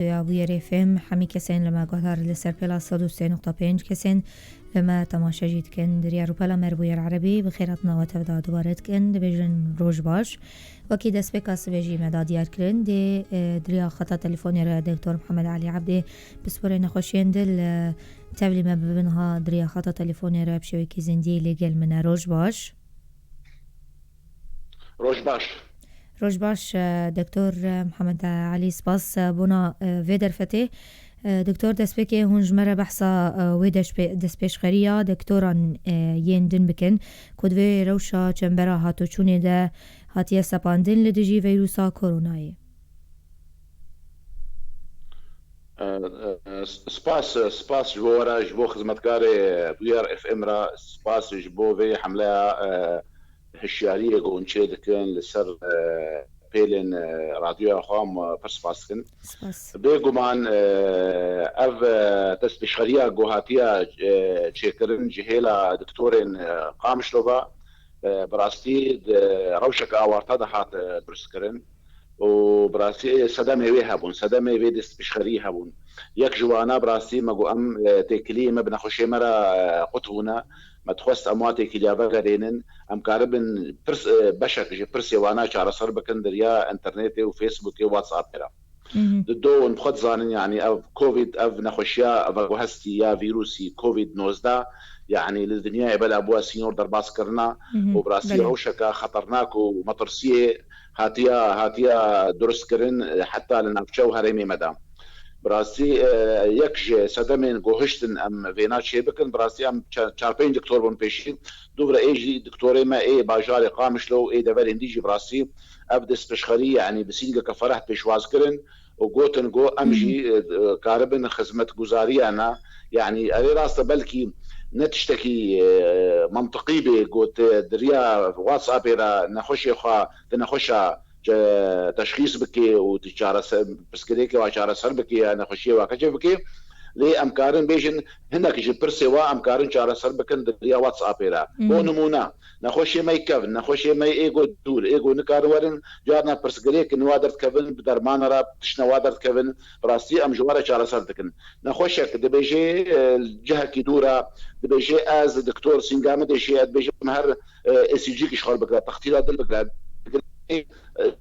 یا ویری فهم همی کسین لما گذار لسر پلا 103.5 کسین لما تماشا کن دریا رو پلا مربوی العربي بخيراتنا وتبدا دوبارت کن دبیجن روش باش وکی دست بکاس بيجي مدا دیار کرن دی دریا خطا تلفونی را دکتور محمد علی عبدی بسپوره نخوشین دل تبلی ما ببنها دریا خطا تلفونی را بشوی که زندی لگل من روش باش روش باش دکتور محمد علی سپاس بونا ویدر فتح دکتور دست بکی هنج مره بحثا ویدش دست پیش خریا دکتوران یندن بکن کد وی روشا چنبرا هاتو چونه ده هاتیه سپاندن لدجی ویروسا کورونایی سپاس جبو جبو خدمتکاری ویر اف ام را سپاس جبو وی حمله هشیاریه گونچه دکن لسر پیلن رادیو خام پرسپاسکن بگمان اف دست بشخریا گوهاتیا چکرن جهیلا دکتورن قامشلوبا براستی روشک آوارتا دهات درسکرن و براستی صدمه وی هبون صدمه وی دست بشخری هبون یک جوانا براستی مگو ام تکلی مبنا خوشی مرا قطونا ما تخص امواتي كليابا غارينن ام كاربن برس بشك برس وانا شعر صار بكن دريا انترنتي وفيسبوك واتساب كلا دو نخد زانن يعني اف كوفيد اف نخشيا اف وهستي يا فيروسي كوفيد 19 يعني للدنيا بلا ابوا سينور درباس كرنا وبراسي روشكا خطرناك ومطرسيه هاتيا درس كرن حتى لنفشو هرمي مدام براسي يكج سدمين جوهشتن ام فينات شيبكن براسي ام چاربين دكتور بون بيشين دوبرا ايجي دكتوري ما اي باجاري قامشلو اي دبر انديجي براسي ابدس بشخري يعني بسينجا كفرحت بيشواز كرن وجوتن جو امجي كاربن خدمت جزاري انا يعني اري راس بلكي نتشتكي منطقي بجوت دريا واتساب را نخشي خا نخشا تشخيص بكي وتجارة بسكريكي وعشارة سر بكي أنا خشية وكذا بكي لي أمكارن بيجن هناك يجي برسوا أمكارن شارة سر بكن دريا واتساب لا هو نمونا نخشي ما يكفن نخشي ما إيجو دول إيجو نكارورن جارنا برسكريكي نوادر كفن بدرمان راب تش نوادر كفن براسي أم جوارة شارة سر بكن نخشك دبيجي الجهة كدورة دبيجي أز دكتور سينجامة دبيجي دبيجي مهر إسيجيك شغل بكرة تختيرات البكرة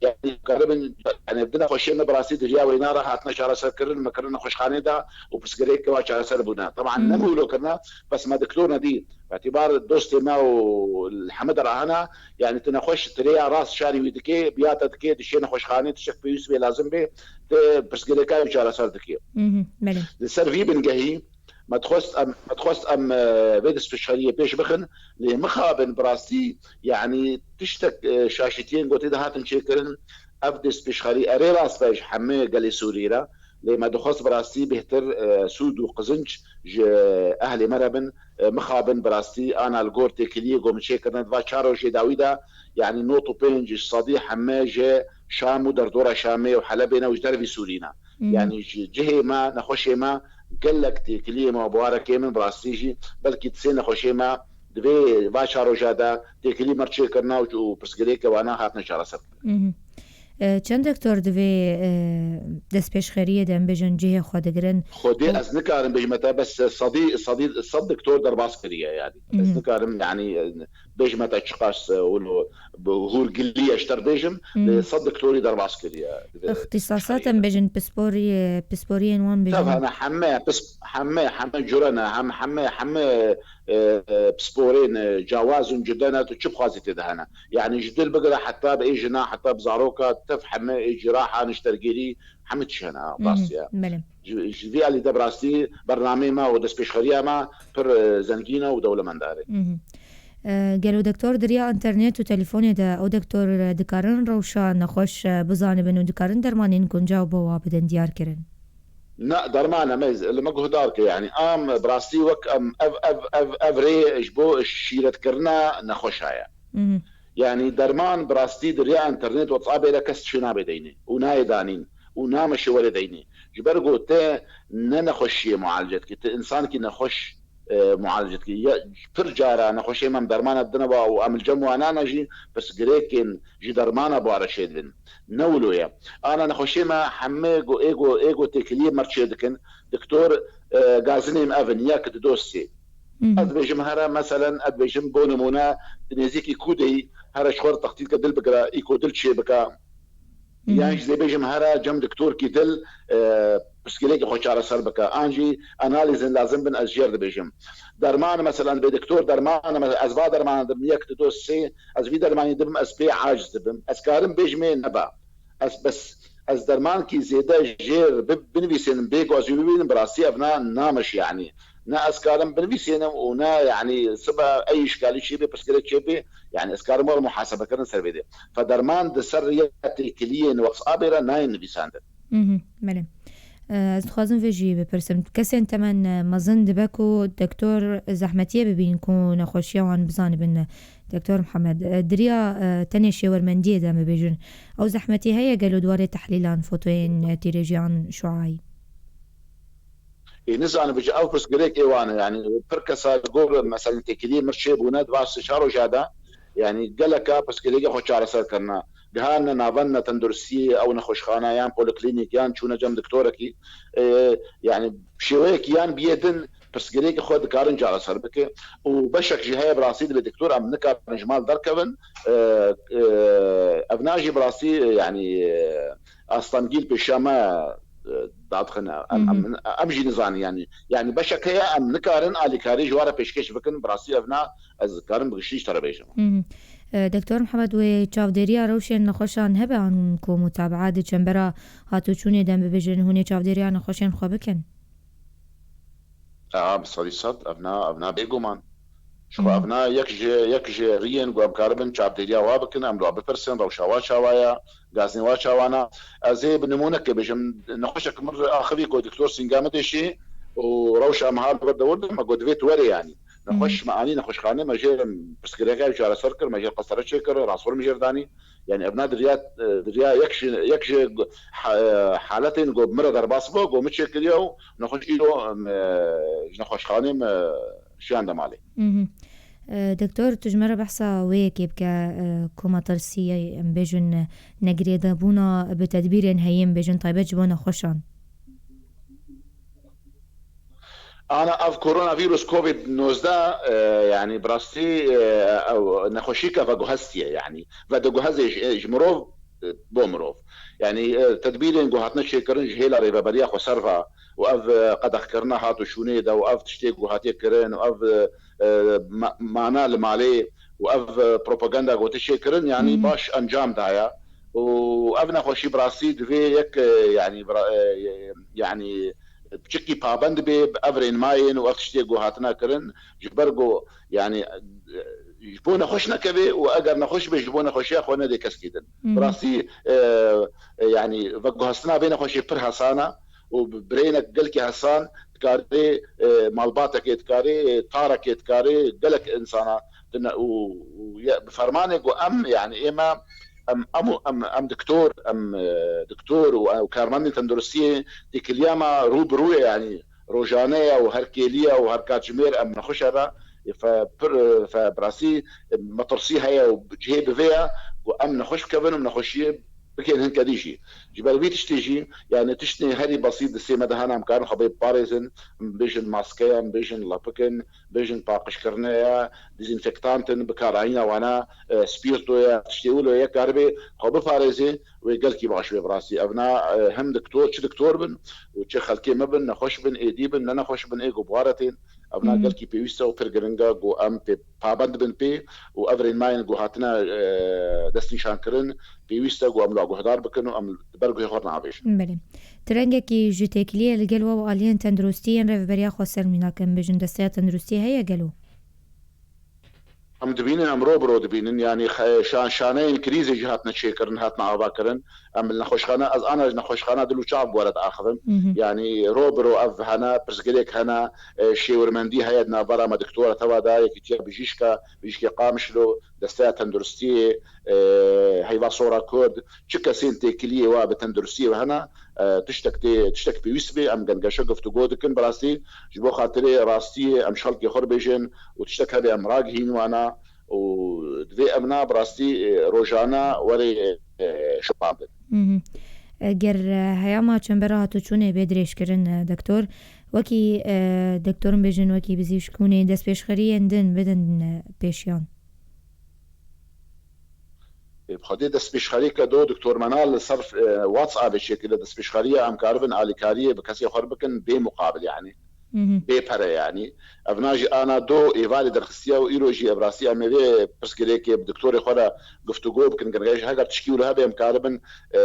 يعني قريبا يعني بدنا خوشينا براسي دريا وينا راح عطنا شهر سكرن مكرنا خوشخانه ده وبسكريك وشهر سربنا طبعا نمو لو كنا بس ما دكتورنا دي باعتبار دوستي ما والحمد راهنا يعني تنخش تريا راس شاري ويدكي بياتا دكي دشينا خوشخانه تشك بيوس بي لازم بي بسكريكا وشهر سردكي السيرفي بنجهي ما تخص ام فيدس في الشهريه بيش بخن لمخابن براستي يعني تشتك شاشتين قلت ده هاتن شكرن افدس بشخري اري راس باش حمي قال سوريرا لما دخص براستي بهتر سود وقزنج اهلي مربن مخابن براستي انا الجورتي كلي قوم شكرن دفا شارو جي داويدا يعني نوتو بينج صديق حمي جي شام ودردوره شامي وحلبنا وجدر في سورينا يعني جهه ما نخش ما قال لك تكليمه مبارك من براستيجي بلكي تسينا خوشيما دبي باشارو جادا تكليمه تشكرنا وبسكريكا وانا هاتنا شارسك چند دکتور دوی دست پیش خیریه دم بجن جه خودگرن خودی از نکارم بجمتا بس صد دکتور در باس کریه يعني از نکارم يعني بجمتا چقاس ولو بهور قلية اشتر بيجم صد دكتوري در باس كريا اختصاصات بجن بسبوريين وان بجن طبعا انا حمى جرانا حمى بسبورين جواز جدنا تشوف خازي تدهنا يعني جدل بقرا حتى باي جنا حتى بزاروكا تفحم اي جراحه نشترقيلي حمدش انا براسيا جدي اللي دبراستي برنامج ما ودس بيشخريا ما بر زنقينا ودوله منداري قالوا دكتور دريا انترنت وتليفوني ده او دكتور دكارن روشا نخوش بزانبن ودكارن درمانين كون جاوبوا بدن ديار كرن لا درمانه ميز لما قلت دارك يعني براستي وك افري جبو الشيرت كرنا نخوشايا يعني درمان براستي دريا انترنت واتساب الى كست شنا بديني وناي دانين ونامش ولديني جبرقو تا نخش معالجتك انسان كي نخش معالجة فرجارة نخوشي مم درمانة الدنبا وام الجمع انا جي بس جريكين جي درمانة بوارا شيدن نولو يا انا نخوشي ما حميقو ايجو تكليم مرشيدكن دكتور غازنيم افن ياك دوسي ادبيجم هرا مثلا ادبيجم بونمونا نزيكي كودي هرا شخور تخطيط كدل بقرا ايكو دل شي بكا يعني زي بيجم هرا جم دكتور كي دل بسكليك خوش على سربكا انجي اناليزن لازم بن ازجير بيجم درمان مثلا بدكتور درمان ازبا درمان دم ياك دوسي از في درمان دم اس بي عاجز دم اسكارم بيجمين نبا بس از درمان کی زیاده جیر بنویسین بیگو از یوبین براسي ابناء نامش يعني نا اسكارم بنویسین و نا يعني سبا اي اشكالي شيء بس كده شيء يعني اسكارم مور محاسبه كرن سربيده فدرمان د سريات كلين وقص ابره ناين نویساند بله از خوازم ویژی بپرسم کسی تمن مزن دبکو دکتور زحمتیه ببین کو نخوشی وان بزانه بن دكتور محمد دريا تاني شاورمندية دام بيجن أو زحمتي هيا قالوا دواري تحليلان فوتوين تيريجيان شعاعي نزعنا بيجي أوفرس جريك إيوانا يعني بركسا جور مثلا تكليم مرشيب وناد باس شارو جادا يعني قالك بس كليجا خوش على سر كنا جهانا نافنا تندرسية أو نخش خانة يان بوليكلينيك يان شو نجم دكتوركي يعني شويك يان بيدن بس جريك خود كارن جالس سربك وبشك جهاي براسي بالدكتور ام نكار نجمال دركبن ابناجي براسي يعني استنجيل بالشامه دادخنا امجي نزان يعني بشك هي ام نكارن الي كاري جواره بيشكش بكن براسي ابنا از كارن بغشيش تربيش دكتور محمد و چاوديريا روشن نخوشان هبه عن کو متابعات چنبرا هاتو چونه دم ببجن هوني چاوديريا نخوشن خوبكن بصريصات ابنا بيجومان شو ابنا يكجي ريين قام كاربن شابديريا وابكن املو بفرسن روشاوا شاوايا غازني واشاوانا ازي بنمونك بجم نخشك مره اخري كو دكتور سينغامتي شي وروشا مهال بغد ولد ما قد فيت وري يعني نخش معاني نخش خانه مجال بسكريكا على سركر مجال قصره شكر راسور مجرداني يعني ابناء دريا يكشي حالتين جو مره درباس بو جو متشكليو نخش ايدو نخش خانه شي عندهم عليه دكتور تجمر بحثا ويك يبقى كوما ترسية بيجن نقريدا بونا بتدبير هيم بيجن طيبات جبونا خوشان انا اف كورونا فيروس كوفيد 19 يعني براستي او نخوشيكا فاجوهستيا يعني فاجوهزي جمروف بومروف يعني تدبيرين جوهاتنا شيكرن جهيلا ريبا بريا خو سرفا واف قد اخكرنا هاتو شونيدا واف تشتي جوهاتي كرين واف معنا المالي واف بروباغندا جوت شيكرن يعني باش انجام دايا وافنا خوشي براسي دفي يك يعني بشكي بابند بأفرين ماين وأختشتي جوهاتنا كرن جبرجو يعني جبونا خوشنا كبي وأجر نخش بجبونا خوشيا خونا دي كسكيدن براسي يعني فجوهاتنا بين خوشي بر حسانا وبرينك قلك حسان تكاري مالباتك تكاري طارك تكاري قلك إنسانا وبفرمانك وأم يعني إما ام دكتور وكارماني تندرسيه ديك الياما روبرويه يعني روجانيه وهركيليه وهركاتجمير ام نخشها فبراسي مطرسي هي وجهي بفيها وام نخش كفن نخشيه بكين هن كديجي جبال بيت تشتيجي يعني تشتني هري بسيط السيمة دهانا مكان خبيب باريزن بيجن ماسكيا بيجن لابكن بيجن باقش كرنيا ديزينفكتانتن بكاراينا وانا سبيرتويا تشتيولو يا كاربي خبيب باريزي ويقال كي باشوي براسي ابناء هم دكتور شو دكتور بن وشي خلكي مبن نخش بن ايدي بن نخش بن ايجو بوارتين ابناء قال كي بيويسا وبرجرنجا جو ام بي بابند بن بي وافرين ماين جو هاتنا دستني شانكرن بيويستا جو املو جو هدار بكنو ام برجو يخورنا عبيش بله ترنجا كي جوتيكليه الجلوه والين تندروستين ريف بريا خسر منا كم بجن دستيا تندروستي هي جلو ام دبينن ام روبرو دبينن يعني شانين كريزي جهاتنا تشيكرن هاتنا عباكرن ام نخوشخانه از انا نخوشخانه دلو شعب ولد اخذن يعني روبرو اف هنا برسكليك هنا شيورمندي هيدنا برا ما دكتوره توا دايك تيا بيجيشكا قامشلو دستا تندرستي هيوا صورة كود شكا سين تكلية وبتندرستي وهنا تشتك بيوسبي ام جنجاشا قفتو جودكن براسي جبو خاطري راستي ام شالكي خربيجن وتشتك هذه امراق هين وانا ودوي امنا براستي روجانا وري شباب گر هیاما چنبرا هاتو چونه بدریش کرن دکتور وکی دکتورم بیجن وکی بزیشکونه دست پیشخری اندن بدن پیشیان بخدي دست بيشخري كدو دكتور منال صرف واتساب بشكل دست بيشخري ام كاربن اليكاريه بكسي خربكن بمقابل يعني بيبره يعني افناجي انا دو ايفالي درخسيا وايروجي ابراسي ام بي برسكريكي بدكتور خورا گفتگو بكن كنغاش هاجر تشكيل هذا ام كاربن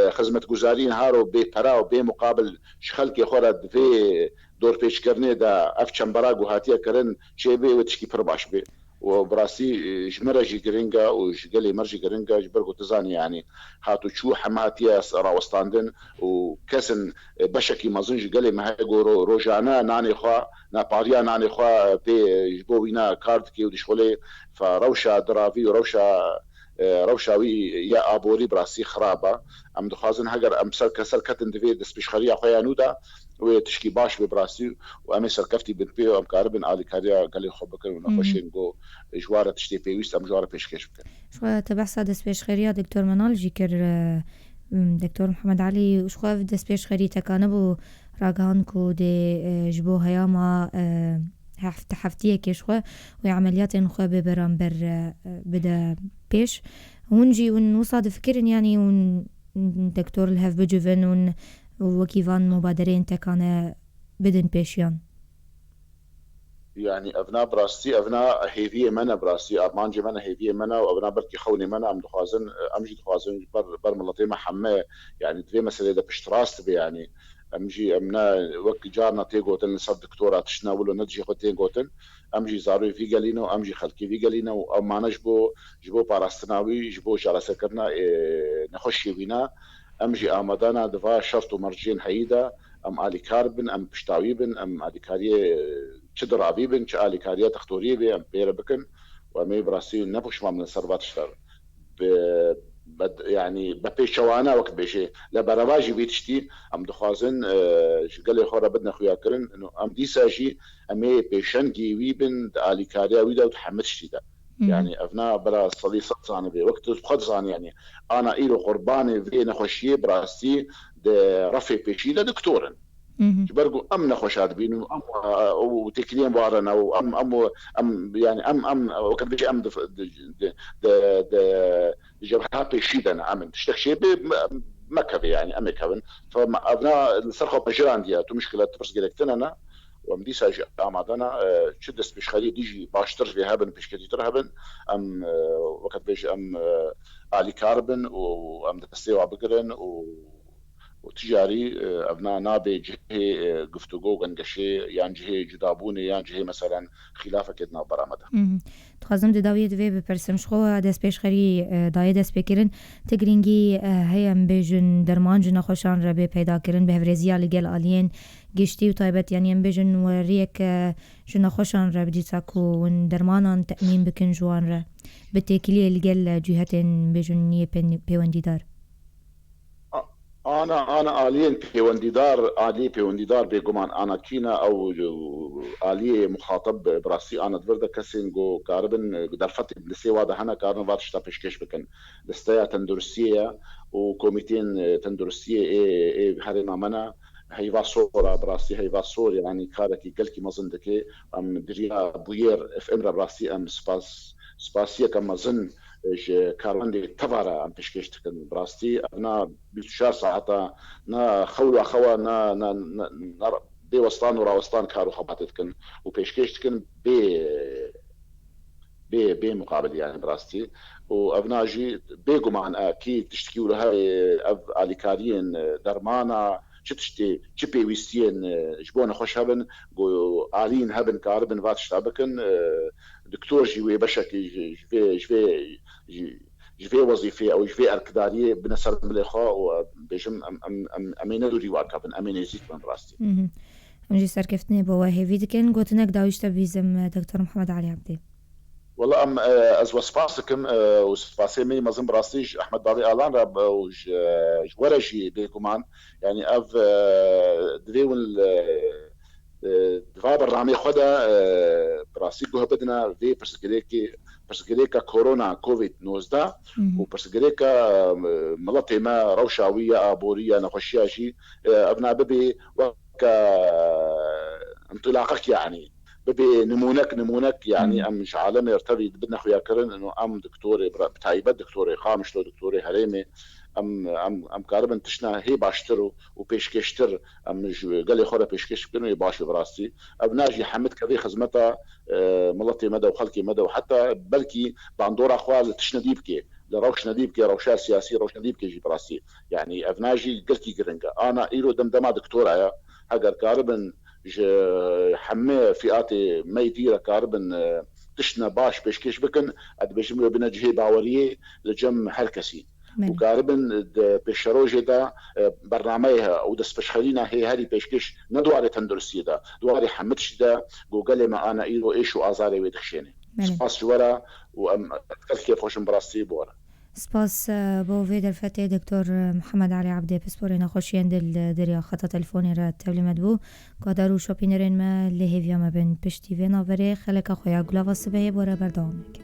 خدمه گزارين هارو بيبره وبمقابل شخلكي خورا في دور بيشكرني دا اف چمبرا گوهاتيا كرن شيبي وتشكي برباش بي وبراسي جمرجي جرينجا وجلي مرجي جرينجا جبرقو تزاني يعني هاتو شو حماتيا راوستاندن وكسن بشكي مازنج جلي ما هيغو روجانا ناني خوا ناباريا ناني خوا بي جبوينا كاردكي ودشخولي فروشا درافي روشاوي يا ابوري براسي خرابه ام دخازن هاجر ام سر كتن دفي دس بشخريا خويا نودا وتشكي باش ببراسي وامي سركفتي بنبي ام كاربن علي كاريا قال لي خبك ونخشين جو جواره تشتي بيويست ام جواره بيشكش بكن شو تبع دس بشخريا دكتور منال جيكر دكتور محمد علي وش خاف دس بشخري تكانبو راغانكو دي جبو هياما حفتيه كيشخوا وعمليات نخوا ببرامبر بدا بيش ونجي ونوصاد فكرن يعني ون دكتور الهاف بجوفن ون وكيفان مبادرين تكان بدن بيشيان يعني ابناء براستي ابناء هيفيه منا براستي ارمانجي منا هيفيه منا وابناء بركي خوني منا ام دخوازن امجي دخوازن بر ملطيمه حماه يعني دوي مساله ده بشتراست يعني امجي امنا وك جارنا تيغوتن صد دكتورات شناولو ندجي خوتين غوتن امجي زاروي في قالينو امجي خلكي في قالينو او ما نجبو جبو باراستناوي جبو جلسه كرنا نخشي بينا امجي امدانا دفا شرط ومرجين حيدا ام الي كاربن ام بشتاويبن ام الي كاريه تشدرابيبن تشالي كاريه تختوريبي ام بيربكن وامي براسي نبوش ما من السربات اشتر يعني ببيشوانا وقت بيشي لبرواجي بيتشتي ام دخوازن قال لي خورا بدنا خويا كرن انه ام ديساجي امي بيشنجي ويبن الي كاريه ويدا وتحمتشتي ده يعني افنا برا صلي صاني بي وقت خدزان يعني انا ايرو قرباني في نخشي براسي ده رفي بيشي ده دكتورن جبرقو ام نخشات بينو ام وتكليم بارنا ام يعني ام وقت بيجي ام د جبهه بيشي ده عم تشتكشي مكبي يعني ام كبن فابنا السرخه بجران دياتو مشكله تبرز جلكتنا ومدي ساجي امادنا شدس بشخلي ديجي باشتر في هبن بشكتي ترهبن ام وقت بيجي ام علي كاربن وام دستي وابقرن وتجاري ابناء نابي جهه گفتگو گنگشي يعني جهه جدابوني يعني جهه مثلا خلافه كدنا برامده تخازم داويد في بپرسم شخو دس پیشخری دای دس بکرن تگرینگی هیم بیجن درمانج نخوشان را به پیدا کرن به هفرزیا لگل آلین گشتی و طایبت يعني ام بیجن وریک جن خوشان را بدی تاکو ون درمانان تأمین بکن جوان را بتکلیه لگل جهتن بیجن نیه پیوندیدار انا الين بيونديدار بيجمان انا كينا او اليه مخاطب براسي انا دبردا كاسينغو كاربن درفتي بلسي واضح انا كارن واتشتا بشكش بكن دستيا تندرسيه وكوميتين تندرسيه اي هارينا منا هيفا صورة براسي هيفا صور يعني كاركي كلكي مزندكي ام دريا بوير اف ام براسي ام سباسيه كما زن كاروندي تبارا ام بشكش تكن براستي انا بشار ساعتها نا خولوا خوا نا بي وسطان ورا وسطان كارو خباتتكن وبشكش تكن بي مقابل يعني براستي وابناجي بيجو معنا اكيد تشتكيوا لها اليكاريين درمانا شتشتي شبي ويستين جبونا خوش هبن جو آلين هبن كاربن واتشتابكن دكتور جوي بشكي جوي وظيفة أو جوي أركدارية بنصر ملخا وبيجم أمينة دوري واقعا أمينة يزيد من راستي. أمجي سركفتني بواهي فيدكن قلتناك داويشتا بيزم دكتور محمد علي عبدي. والله ام از وسباسكم وسباسي مي مازم براستيج احمد بابي الان راب وج ورجي بيكمان يعني اف دريون دفاع برنامج خدا براسي جو بدنا في برسكريكا كورونا كوفيد 19 وبرسكريكا ملطي ما روشاويه ابوريه نخشيها شيء ابنا ببي وك انطلاقك يعني ببي نمونك يعني ام مش عالمي يرتبي بدنا خويا كرن انه ام دكتوري بتايبه دكتوري قامشلو دكتوري هريمي ام كاربن تشنا هي باشترو وبيشكشتر ام قال لي خورا بيشكش بينو يباشي براستي اب ناجي حمد كذي خزمتها ملطي مدى وخلكي مدى وحتى بلكي باندورا اخوال تشنا ديبكي لروش نديبكي روشات سياسي روش نديبكي جي براسي يعني افناجي قلكي قرنقا انا ايرو دمدما دكتورة يا هاجر كاربن حمي فئاتي ما يدير كاربن تشنا باش بيشكش بكن اد بيجملو بنا جهي باوريه لجم حركسي وكاربن بيشروجي دا برنامجها او دا سبشخلينا هي هذه بيشكش ندواري تندرسي دا دواري حمدش دا جوجل ما انا ايرو ايشو ازاري ويدخشيني سباس جورا وام كيف خوش براستي بورا سپاس بۆ vê derfetê دکتۆر محەممەد علی عەبدێ پسپۆرێ نەخۆشیان دل دەریا خەتە تەلفۆنی را تەبلیمەت بوو کادار و شۆپینەرێنمە لە هێڤیامە بن پشتی vê navberê xeleka xwe ya gulava sibehê bore berdewameke